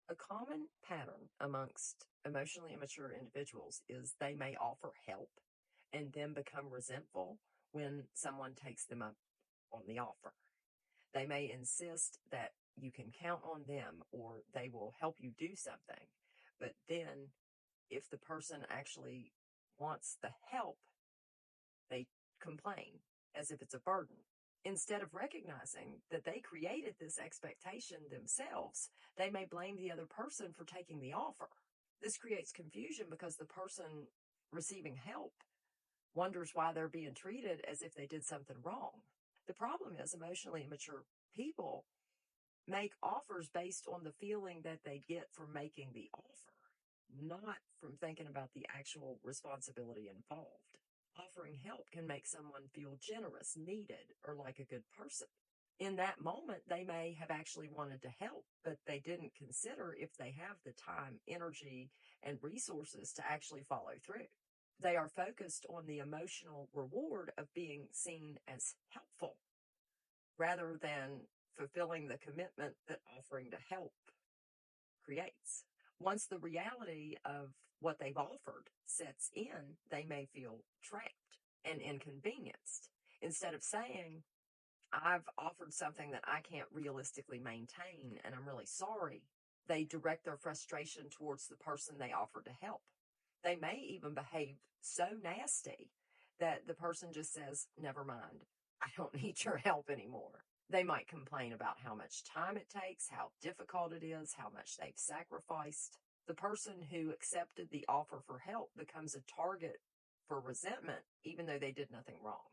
A common pattern amongst emotionally immature individuals is they may offer help and then become resentful when someone takes them up on the offer. They may insist that you can count on them or they will help you do something. But then, if the person actually wants the help, they complain as if it's a burden. Instead of recognizing that they created this expectation themselves, they may blame the other person for taking the offer. This creates confusion because the person receiving help wonders why they're being treated as if they did something wrong. The problem is emotionally immature people make offers based on the feeling that they get from making the offer, not from thinking about the actual responsibility involved. Offering help can make someone feel generous, needed, or like a good person. In that moment, they may have actually wanted to help, but they didn't consider if they have the time, energy, and resources to actually follow through. They are focused on the emotional reward of being seen as helpful rather than fulfilling the commitment that offering to help creates. Once the reality of what they've offered sets in, they may feel trapped and inconvenienced. Instead of saying, I've offered something that I can't realistically maintain and I'm really sorry, they direct their frustration towards the person they offered to help. They may even behave so nasty that the person just says, never mind, I don't need your help anymore. They might complain about how much time it takes, how difficult it is, how much they've sacrificed. The person who accepted the offer for help becomes a target for resentment, even though they did nothing wrong.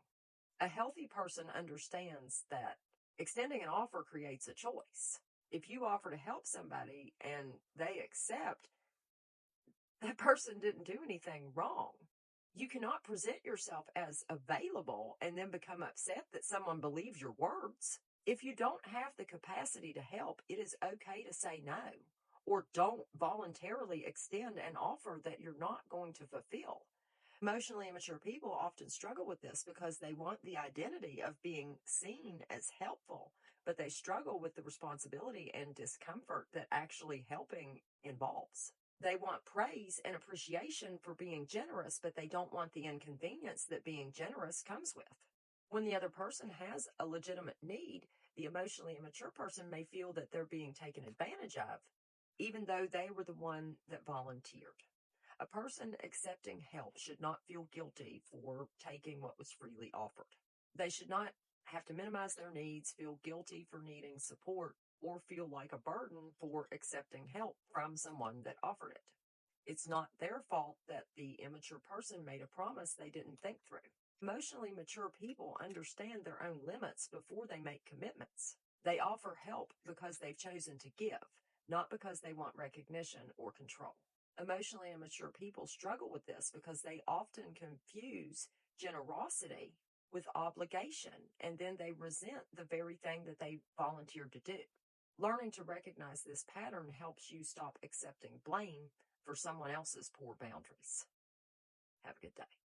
A healthy person understands that extending an offer creates a choice. If you offer to help somebody and they accept, that person didn't do anything wrong. You cannot present yourself as available and then become upset that someone believes your words. If you don't have the capacity to help, it is okay to say no, or don't voluntarily extend an offer that you're not going to fulfill. Emotionally immature people often struggle with this because they want the identity of being seen as helpful, but they struggle with the responsibility and discomfort that actually helping involves. They want praise and appreciation for being generous, but they don't want the inconvenience that being generous comes with. When the other person has a legitimate need, the emotionally immature person may feel that they're being taken advantage of, even though they were the one that volunteered. A person accepting help should not feel guilty for taking what was freely offered. They should not have to minimize their needs, feel guilty for needing support, or feel like a burden for accepting help from someone that offered it. It's not their fault that the immature person made a promise they didn't think through. Emotionally mature people understand their own limits before they make commitments. They offer help because they've chosen to give, not because they want recognition or control. Emotionally immature people struggle with this because they often confuse generosity with obligation, and then they resent the very thing that they volunteered to do. Learning to recognize this pattern helps you stop accepting blame for someone else's poor boundaries. Have a good day.